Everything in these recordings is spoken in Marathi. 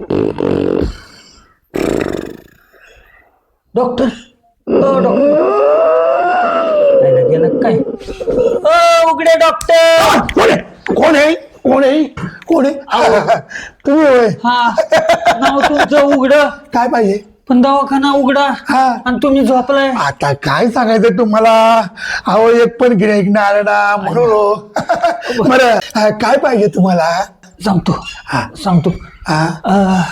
डॉक्टर डॉक्टर गेलं काय? उघडे डॉक्टर. कोण आहे कोण आहे कोण आहे? तुम्ही होय? हा, नाव तुमचं उघड, काय पाहिजे? पण दवाखाना उघडा हा. आणि तुम्ही झोपलाय. आता काय सांगायचं तुम्हाला? अहो एक पण गिऱ्हाईक नाही आलं ना म्हणून. बरं काय पाहिजे तुम्हाला? सांगतो हा. सांगतो. हा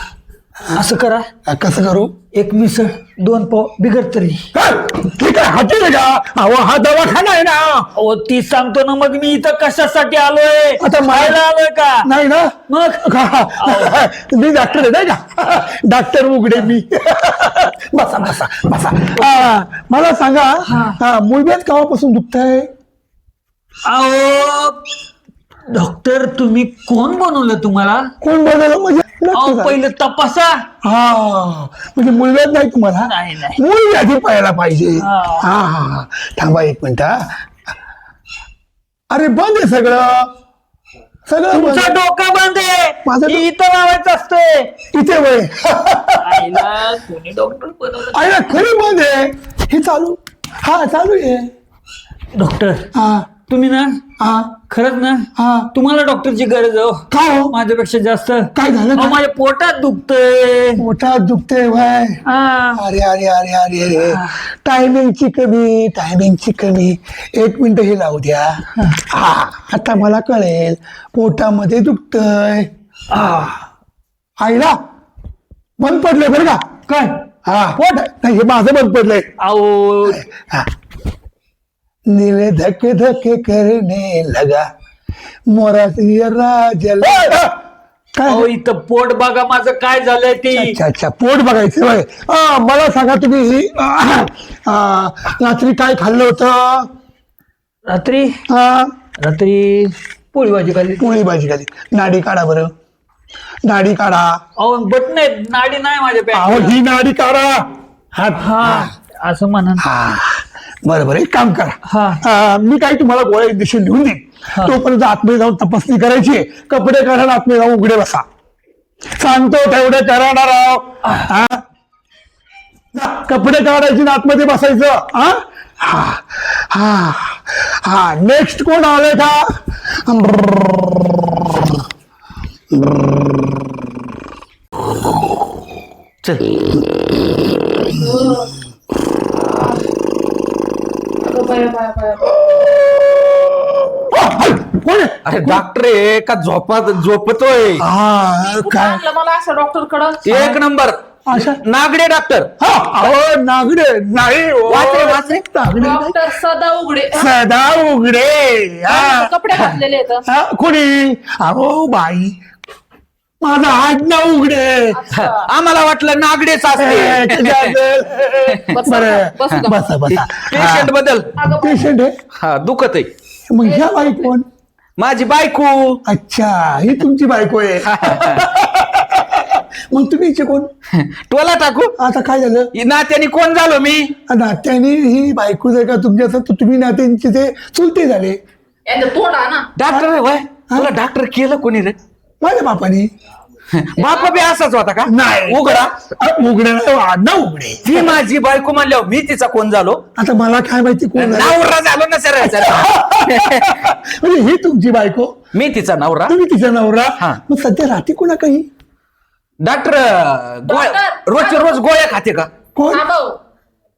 असं करा, कसं करू? एक मिसळ 2 पाव बिगर तरी. ठीक आहे, हॉटेल आहे का? अहो हा दवाखाना आहे ना. अहो ती सांगतो ना, मग मी इथं कशासाठी आलोय? आता खायला आलोय का? नाही ना. मग मी डॉक्टर आहे नाही का? डॉक्टर उघडे मी. बसा बसा बसा. मला सांगा, मुळव्याध केव्हापासून दुखतंय? अहो डॉक्टर, तुम्ही कोण बनवलं तुम्हाला? कोण बनवलं म्हणजे? अहो पहिले तपासा. हा म्हणजे मुळव्याध नाही तुम्हाला? नाही नाही. मूळ व्याधी पाहायला पाहिजे. हा. हा हा थांबा एक मिनिट. अरे बंद आहे सगळं सगळं बंद तुमचं आहे. डोकं बंद आहे. माझं हे इथं लावायचं असतंय. इथे वय आईला कोणी डॉक्टर बनवलं? आहे ना, खरी बंद आहे. हे चालू हा चालू आहे. डॉक्टर हा तुम्ही ना, हा खरंच ना, हा तुम्हाला डॉक्टरची गरज आहे हो. का हो? माझ्यापेक्षा जास्त. काय झालं अहो, का? माझ्या पोटात दुखतंय. पोटात दुखतंय भाय. हा. अरे अरे अरे अरे अरे टायमिंगची कमी. 1 मिनिट हे लावू द्या. हा आता मला कळेल पोटामध्ये दुखतंय. आईला बंद पडलंय बरं का? काय? हा पोट नाही, हे माझं बंद पडलंय. अहो हा. नीले धक धक करने लगा मोरा राजल. काय अहो, इथं पोट बघा माझं काय झालंय ते. अच्छा अच्छा पोट बघायचं होय. मला सांगा तुम्ही रात्री काय खाल्लं होतं? रात्री हा, रात्री पोळी भाजी खाल्ली. पोळी भाजी खाली. नाडी काढा बरं, नाडी काढा. अहो बट नाही, नाडी नाही माझ्या अहो पॅन्ट. ही नाडी काढा. हा असं म्हणा. हा बरं बरं एक काम करा. हा. मी काही तुम्हाला गोळ्या दिवशी लिहून देईन. तोपर्यंत आतमध्ये जाऊन तपासणी करायची आहे. कपडे काढा, आतमध्ये जाऊन उघडे बसा. सांगतो तेवढे करा ना राव. हा? कपडे काढायचे आणि आतमध्ये बसायचं. हा हा हा हा नेक्स्ट कोण आलंय का? कोण आहे? अरे डॉक्टर आहे का झोपतोय? हा काय आणलं मला असं डॉक्टर कडं? एक नंबर अशा नागडे डॉक्टर. हा अहो नागडे नाही हो. वाचरे, वाचरे. नागडे नाही. डॉक्टर सदा उघडे. सदा उघडे. हा. कपडे घातलेले आहेत. हा, कोणी? अहो बाई माझा आडनाव उघडे. आम्हाला वाटलं नागडेच असते. बरं बसू का? बसा बसा. पेशंट बदल. पेशंट आहे. हा दुखत आहे. मग ह्या बाई कोण? माझी बायको. अच्छा ही तुमची बायको आहे. मग तुम्ही इथे कोण? टोला टाकू. आता काय झालं? नात्याने कोण झालो मी? नात्याने ही बायको जर का तुमच्या असं तर तुम्ही नात्यांचे ते चुलते झाले. यांचं तोंड आहे ना. डॉक्टर आहे वय. तुला डॉक्टर केलं कोणी रे? माझ्या बापाने. बापा बी असाच होता का? नाही उघडा. उघडे आडनाव उघडे. ती माझी बायको म्हणल्यावर मी तिचा कोण झालो? आता मला काय माहिती कोण झालं? नवरा झालो ना सर. म्हणजे ही तुमची बायको, मी तिचा नवरा. तुम्ही तिचा नवरा. हा. मग सध्या राहते कोणा काही? Doctor doctor. रोजच्या रोज गोळ्या खाते का? कोण? हा भाऊ,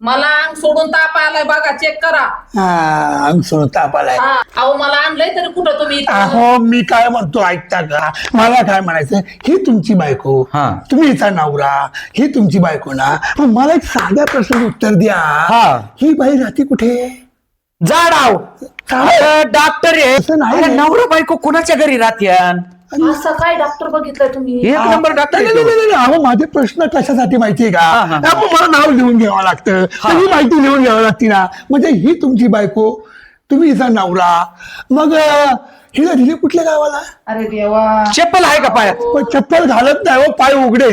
मला अंग सोडून ताप आलाय बघा, चेक करा. हा अंग सोडून ताप आलाय. हा, अहो मला आणलंय तरी कुठं तुम्ही इथं? अहो मी काय म्हणतो ऐकता का? मला काय म्हणायचं, ही तुमची बायको, हा. तुम्ही हिचा नवरा, ही तुमची बायको ना. मग मला एक साध्या प्रश्नाचं उत्तर द्या. हा. ही बाई राहते कुठे? जाडाव. डॉक्टर आहे. असं नाही. अरे नवरा बायको कुणाच्या घरी राहत्यान? असं काय डॉक्टर बघितलंय तुम्ही? एक नंबर डॉक्टर नाही, नाही, नाही, नाही. अहो माझे प्रश्न कशासाठी माहितीये का? हा, हा. अहो, मला नाव लिहून घ्यावं लागतं, सगळी माहिती लिहून घ्यावी लागते ना. म्हणजे ही तुमची बायको, तुम्ही हिचा नवरा. मग हिला दिली कुठल्या गावाला? अरे देवा. चप्पल आहे का पायात? पण चप्पल घालत नाही हो, पाय उघडे.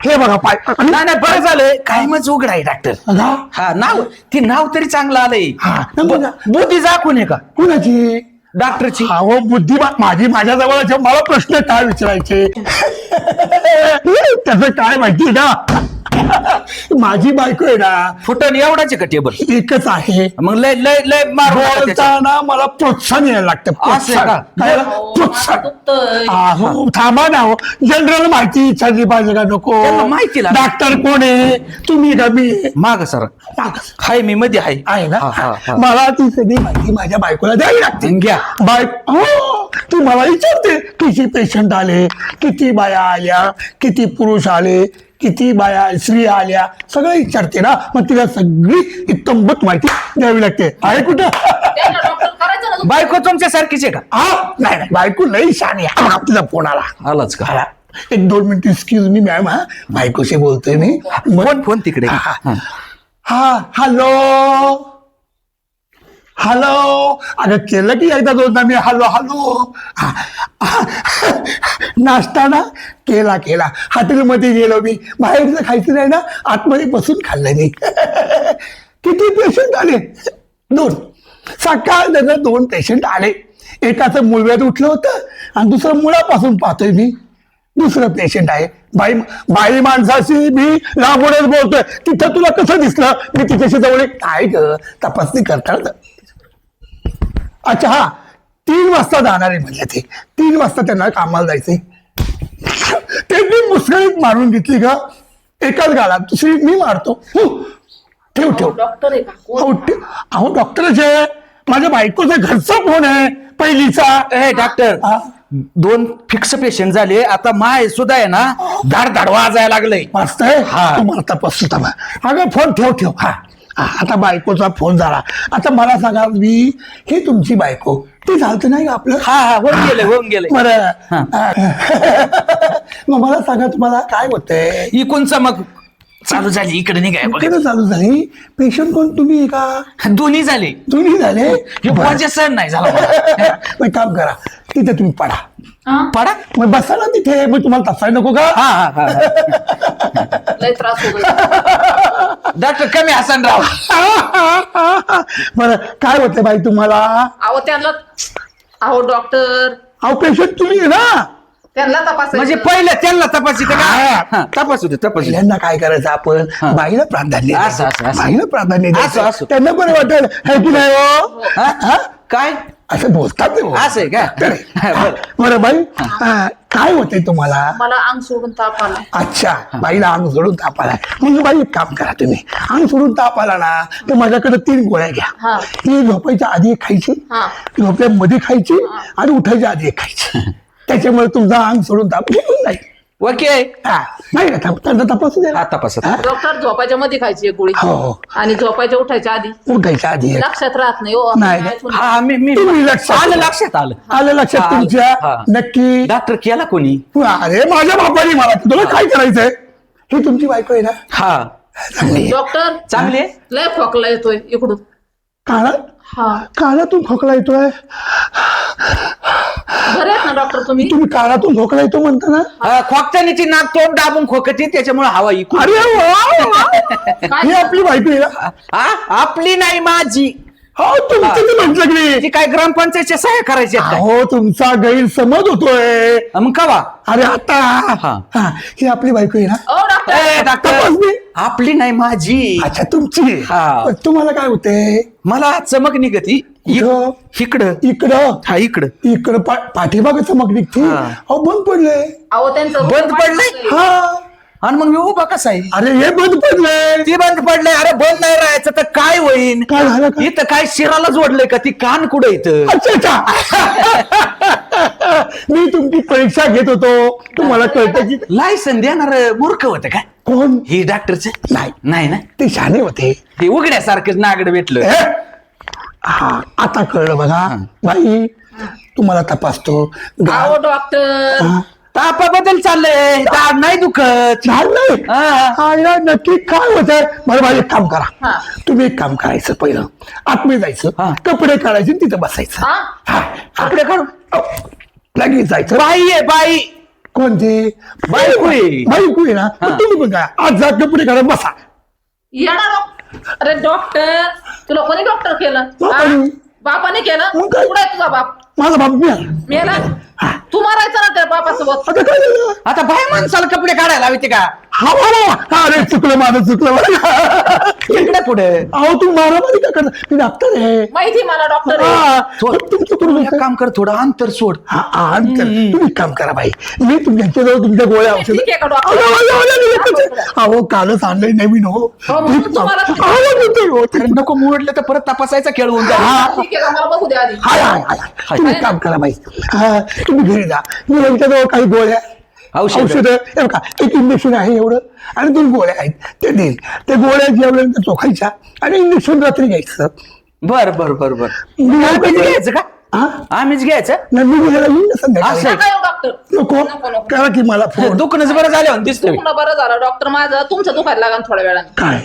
हे बघा पाय. नाही नाही बरं झालंय. काय मग उघड आहे डॉक्टर. बघा. हा नाव ते नाव तरी चांगलं आलंय. हा, नंबर द्या. बुद्धी जाकून आहे का? कुणाची? डॉक्टरची अहो बुद्धिमान माझी माझ्याजवळ मला प्रश्न काय विचारायचे त्याचं काय माहिती ना माझी बायको आहे ना फुटन एवढाच आहे का टेबल एकच आहे. मग लय लय लय मार बोलताना मला प्रोत्साहन यायला लागतं असं आहे का? काय अहो, प्रोत्साहन मला दुखतंय. अहो थांबा ना हो जनरल माहिती विचारली पाहिजे का नको त्यांना माहिती लागेल. डॉक्टर कोण आहे तुम्ही का मी माग सर हाय मी मध्ये हाय आहे ना हा, हा, हा. मला ती सगळी माहिती माझ्या बायकोला द्यावी लागते घ्या. हो ती मला विचारते किती पेशंट आले किती बाया आल्या किती पुरुष आले किती बाया स्त्री आल्या सगळं विचारते ना मग तिला सगळी इत्तंभूत माहिती द्यावी लागते आहे कुठं त्यांना डॉक्टर करायचं ना. बायको तुमच्या सारखीच आहे का नाही नाही बायको लई शानी आहे. हा, तिचा फोन आला आलाच का आला. एक 2 मिनिट एक्सक्यूज मी मॅम हा बायकोशी बोलतोय मी फोन तिकडे हा, हा. हा हॅलो हॅलो अगं केलं की एकदा दोनदा मी हॅलो हॅलो नाश्ता ना केला केला हॉटेलमध्ये गेलो मी बाहेरचं खायचं नाही ना आतमध्ये बसून खाल्लं मी किती पेशंट आले 2 सकाळ 2 पेशंट आले एकाचं मुळव्यात उठलं होतं आणि दुसरं मुळापासून पाहतोय मी दुसरं पेशंट आहे बाई माणसाशी मी लांबूनच बोलतोय तिथं तुला कसं दिसलं मी तिच्याशी जवळ काय ग तपासणी करतात अच्छा हा 3 वाजता जाणार आहे म्हणजे ते 3 वाजता त्यांना कामाला जायचंय त्यांनी मुसळीत मारून घेतली का एकाच गाला दुसरी मी मारतो ठेव ठेव डॉक्टर आहे का कोण? अहो डॉक्टरच आहे माझ्या बायकोचा घरचा फोन आहे पहिलीचा ए डॉक्टर हा? 2 फिक्स पेशंट झाले आता माय सुद्धा आहे ना धाड धाड वाजायला लागलंय मस्त आहे हा. तुम्हाला तपासतो थांबा अगं फोन ठेव ठेव हा आता बायकोचा फोन झाला आता मला सांगा मी हे तुमची बायको ते झालं नाही का आपलं हा हा होऊन गेले बरं मग मला सांगा तुम्हाला काय होतंय इकूनच मग चालू झाली इकडे निघाय इकडे चालू झाली पेशंट कोण तुम्ही आहे का दोन्ही झाले तुम्ही झाले माझ्या सण नाही झाला मला. मग काम करा तिथे तुम्ही पडा हा? पडा मग बसा ना तिथे मग तुम्हाला तसाय नको का हा हा हा लय त्रास होतो. डॉक्टर कमी हसन राव बरं काय होतंय बाई तुम्हाला अहो त्यांना अहो डॉक्टर अहो पेशंट तुम्ही आहे ना त्यांना तपासायचं. म्हणजे पहिलं त्यांना तपासी हा. तपासू दे तपासू दे पहिल्यांदा काय करायचं आपण बाईला प्राधान्य असं, द्यायचं. असं, असं. बाईला प्राधान्य असं, द्यायचं. असं. त्यांना बरं वाटेल है की नाही हो हा? हा? काय असं बोलतात ते हो. असं आहे का? बरं. बरं बाई काय होतंय तुम्हाला मला अंग सोडून ताप आलाय. अच्छा बाईला अंग सोडून ताप आलाय म्हणजे बाई एक काम करा तुम्ही अंग सोडून ताप आला ना तर माझ्याकडे 3 गोळ्या घ्या हा. ती झोपायच्या आधी एक खायची हा. झोपल्यामध्ये खायची आणि उठायच्या आधी एक खायची त्याच्यामुळे तुमचा अंग सोडून ताप निघून जाईल ओके हा. नाही का त्यांचा तपासू द्या हा तपासा डॉक्टर झोपायच्या मध्ये खायची एक गोळी हो. आणि झोपायच्या उठायच्या आधी उठायच्या आधी एक. लक्षात राहत नाही हो नाही. आठवण- हा मी तुम्ही लक्षात आलं ठेवा. लक्षात आलं आलं लक्षात हा, तुमच्या हा. नक्की डॉक्टर केला कोणी अरे माझ्या बापाने मला तुला काय करायचंय ही तुमची बायको आहे ना हा चांगली आहे. डॉक्टर चांगले लय खोकला येतोय इकडून काळा हा काळातून खोकला येतोय बरे आहेत ना डॉक्टर तुम्ही तुम्ही काळातून खोकला येतो म्हणता ना खोकतानी ती नाक तोंड दाबून खोकते त्याच्यामुळे हवा इकून अरे वा, वा. काय ही आपली बायको आहे ना हा आपली नाही माझी हो तुमचं म्हटलं की नाही ती काय ग्रामपंचायतच्या सह्या करायच्या आहेत काय? हो तुमचा गैरसमज होतोय मग कवा अरे आता हा. हा, ही आपली बायको आहे ना ओ डॉक्टर ए, डॉक्टर तपासणी. आपली नाही माझी अच्छा तुमची हा. पण तुम्हाला काय होतंय मला चमक निघती कुठं? इकडं इकडं हा इकडं इकडं पाठीमागे चमक निघते हा. अहो बंद पडलंय अहो त्यांचं बंद पडलंय? हा आणि मग मी उभा कसा आहे अरे हे बंद पडलंय ती बंद पडलंय अरे बंद नाही राहायचं तर काय होईन काय झालं का? इथं काय शिराला जोडलंय का ती कान कुठं इथं अच्छा अच्छा मी तुमची परीक्षा घेत होतो तुम्हाला कळतं की लायसन देणार मूर्ख होतं काय कोण ही डॉक्टरच नाही नाही ना ते शाणे होते ते उघड्यासारखंच नागड भेटलं हे? हा आता कळलं बघा बाई तुम्हाला तपासतो अहो डॉक्टर हा. तापाबद्दल चाललंय दाढ नाही दुखत झाड नाही हा. आईला नक्की काय होत आहे बरं बाई एक काम करा हा. तुम्ही एक काम करायचं पहिलं आतमध्ये हा. जायचं कपडे काढायचे आणि तिथं बसायचं हा हा, कपडे काढून लगेच जायचं बाई आहे बाई कोणती बायको आहे. बायको आहे ना मग तुम्ही पण काय आज जा कपडे काढून बसा येणार अरे डॉक्टर तुला कोणी डॉक्टर केलं बापाने. हा? बापाने केलं मग काय? कुठे आहे तुझा बाप माझा बाप मी आला. मेला तू मारायचा ना त्या बापासोबत. आता काय झालं? आता बाय माणसाला कपडे काढायला हवे ते का हा बाबा, अरे चुकलं माझं, चुकलं माझं. इकडे पुढे अहो तू मारामारी का करता? मी डॉक्टर आहे. माहिती मला डॉक्टर आहे. हा, थोडं- तुमचं करून एक काम कर, थोडं अंतर सोड. तुम्ही एक काम करा बाई, मी तुमच्याजवळ तुमच्या गोळ्या औषध. ठीक आहे का डॉक्टर? अहो कालच आणलंय नवीन हो. हो, म्हणून तुम्हाला- अरे नको मोडलं तर परत तपासायचा खेळ होऊन जाईल. ठीक आहे का मला बघू द्या आधी. हाय हाय हाय, तुम्ही एक काम करा बाई, तुम्ही घरी जा, मी यांच्याजवळ काही गोळ्या औषधं. औषध का एक इंजेक्शन आहे एवढं आणि 2 गोळ्या आहेत ते देईल. त्या गोळ्या जेवल्यानंतर चोखायच्या आणि इंजेक्शन रात्री घ्यायचं. बर बर बर बर मी आम्हीच घ्यायचं का? हा? आम्हीच घ्यायचं. नाही, मी घ्यायला येईन ना संध्याकाळी. असं आहे. नका येऊ डॉक्टर. नको नको, नको. करा की मला फोन. दुखणंच बरं झालं दिसतोय. दुखणं बरं झालं डॉक्टर. माझं तुमचं दुखायला लागेल थोड्या वेळाने. काय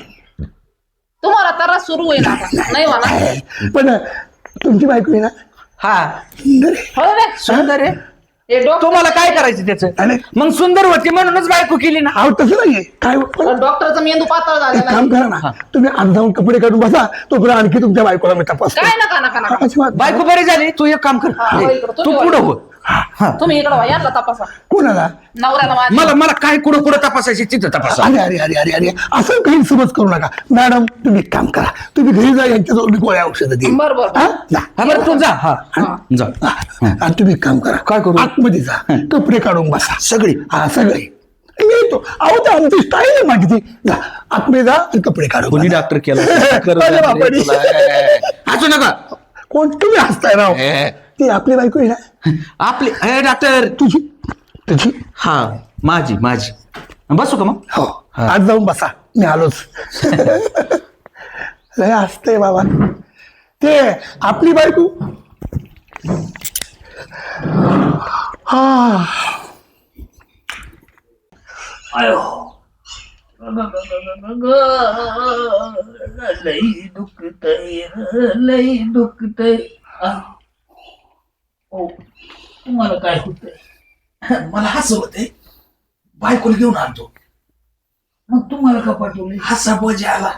तुम्हाला त्रास सुरू होईल आता. नाही म्हणा. पण तुमची बायको आहे ना हा सुंदर आहे. हो रे. सुंदर आहे. हे डॉक्टर तुम्हाला काय करायचं त्याचं? आणि मग सुंदर होती म्हणूनच बायको केली ना. अहो तसं नाहीये काय डॉक्टरचा मेंदू पातळ एक झालेला काम आहे. करा ना, तुम्ही आज जाऊन कपडे काढून बसा, तोपर्यंत आणखी तुमच्या बायकोला मी तपासतो. काय नका नका नका. अजिबात. बायको बरी झाली, तू एक काम कर, हा, हो, इकडं. तू तुम्ही पुढं वर. हो. तुम्ही इकडे यांना तपासा. कोणाला? नवऱ्याला माझ्या. मला मला काय कुठं कुठं तपासायची तिथं तपासा. अरे अरे अरे अरे अरे असं काही समज करू नका मॅडम. तुम्ही एक काम करा, तुम्ही घरी जा, यांच्याजवळ मी गोळ्या औषधं देईन. बरं, बरं. हा? जा. हा बरं तू जा. हा जा. हा. आणि तुम्ही एक काम करा, काय करू? आतमध्ये जा, कपडे काढून बसा सगळी हा सगळे. मी येतो. अहो ते आमची स्टाईल आहे माझी ती. जा आतमध्ये जा आणि कपडे काढून कोणी बसा. डॉक्टर केला अरे बापरे. हसू नका. कोण तुम्ही हसताय राव? ती आपली बायको आहे ना आपले डॉक्टर तुझी तुझी. हा माझी माझी बसू का मग? हो आज जाऊन बसा, मी आलोच. लय हसतंय बाबा. ते आपली बायको. हा लई दुखतय, लई दुखतय. ओ तुम्हाला काय होतंय? मला हसं होतंय, बायकोला घेऊन आणतो. मग तुम्हाला का पाठवले? हसा बोजे आला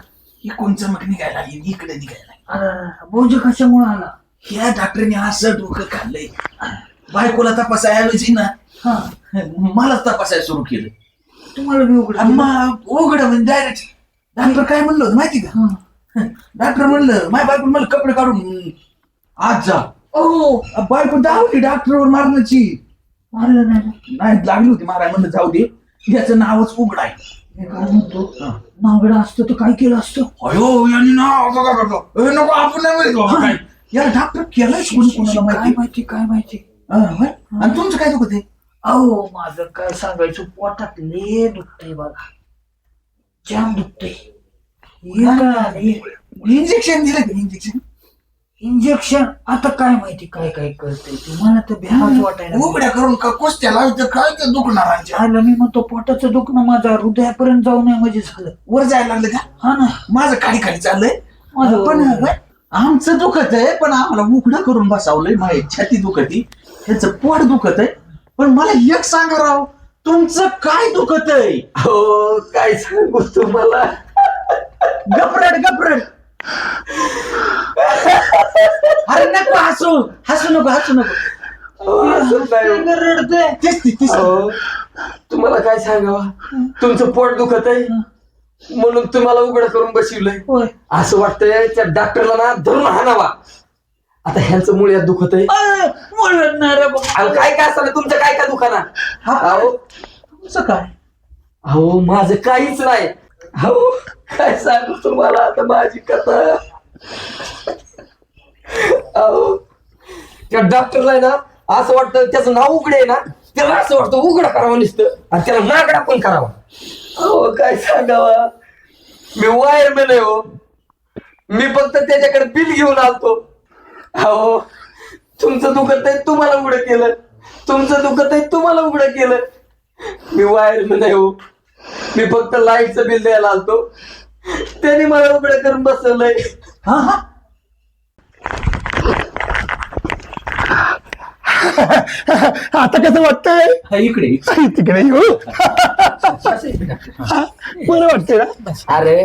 इकडून चमक निघायला लागली, इकडे निघायला लागली. बोज कशामुळे आला? ह्या डॉक्टरने असं डोकं खाल्लंय, बायकोला तपासायऐवजी ना हा मलाच तपासायला सुरू केलं. तुम्हाला बी उघड मग उघड म्हणजे डायरेक्ट डॉक्टर काय म्हणलं होतं माहिती का? डॉक्टर म्हणलं माझ्या बायको मला कपडे काढून आज जा. ओ बायको धावली डॉक्टरवर मारण्याची. मारलं नाही. नाही लागली होती माराय, म्हणलं जाऊ दे, याचं नावच उघड आहे. मी काय म्हणतो, नागडा असतं तर काय केलं असतं? अयो यांनी ना असं काय करतो? ए, नको आपण नाही माहित बाबा काय. याला डॉक्टर केलाय कोणी कोणाला काय माहिती. माहिती काय माहिती. होय? आणि तुमचं काय दुखत आहे? अहो माझं काय सांगायचं, पोटात लय दुखतंय बघा, जाम दुखतंय. इंजेक्शन दिलं का इंजेक्शन? इंजेक्शन आता काय माहिती काय काय करते तुम्हाला तर भ्याच वाटायला लागलं. उघड्या करून का कुस्त्या लावायचं काय ते दुखणारांच्या झालं मी म्हणतो पोटाचं दुखणं माझ्या हृदयापर्यंत जाऊ नये म्हणजे झालं. वर जायला लागलं का? हा ना माझं खाली खाली चाललंय. माझं पण होय, आमचं दुखत आहे, पण आम्हाला उघडं करून बसावलंय. माझी छाती दुखती, ह्याचं पोट दुखत आहे. पण मला एक सांगा राव, तुमचं काय दुखत आहे? हो काय सांगू तुम्हाला. गपरड गपरड. अरे नको हसू, हसू नको, हसू नको. रडतंय. तेच ती, तेच ती. अहो, तुम्हाला काय सांगावा, तुमचं पोट दुखत आहे म्हणून तुम्हाला उघड करून बसवलंय. होय. असं वाटतंय त्या डॉक्टरला ना धरून हाणावा. आता ह्यांचं मुळ्यात दुखत आहे. म्हणत नाही रे बाबा. अहो, काय काय असतं तुमचं काय काय दुखाना? अहो तुमचं काय? अहो माझं काहीच नाही. अहो काय सांगू तुम्हाला आता माझी कथा. अहो त्या डॉक्टरला आहे ना असं वाटतं त्याचं नाव उघडे आहे ना, त्याला असं वाटतं उघडं करावं नुसतं आणि त्याला नागडा पण करावा. अहो काय सांगावा, मी वायरमॅन आहे हो. मी फक्त त्याच्याकडे बिल घेऊन आलतो. अहो तुमचं दुखत आहे तुम्हाला उघडं केलं, तुमचं दुखत आहे तुम्हाला उघडं केलं. मी वायरमॅन आहे हो. मी फक्त लाईटचं बिल द्यायला आलतो, त्याने मला उघडं करून बसवलंय. हा हा आता कसं वाटतंय? इकडे तिकडे येऊ. हा, बरं वाटतंय ना अरे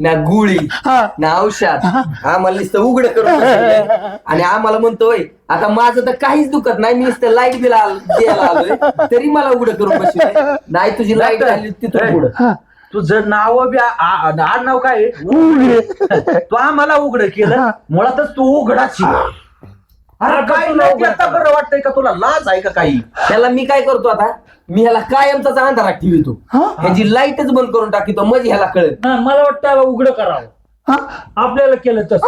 ना गुळी हा. ना औषध आम्हाला नुसतं उघड करून बसवलंय. आणि आम्हाला म्हणतोय आता माझं तर काहीच दुखत नाही, मी नुसतं लाईट बिल द्यायला आलोय तरी मला उघड करून बसवलंय. नाही तुझी लाईट आली तिथून पुढं. तुझं नाव आडनाव काय आहे? उघडे. तू आम्हाला उघड केलं, मुळातच तू उघडाची. अरे काय नाही, आता बरं वाटतंय का तुला? लाज आहे का काही? त्याला मी काय करतो आता, मी ह्याला कायमचाच अंधारात ठेवतो, ह्याची लाईटच बंद करून टाकितो, म्हणजे ह्याला कळत. मला वाटतं उघड करावं हा? आपल्याला केलं तसं.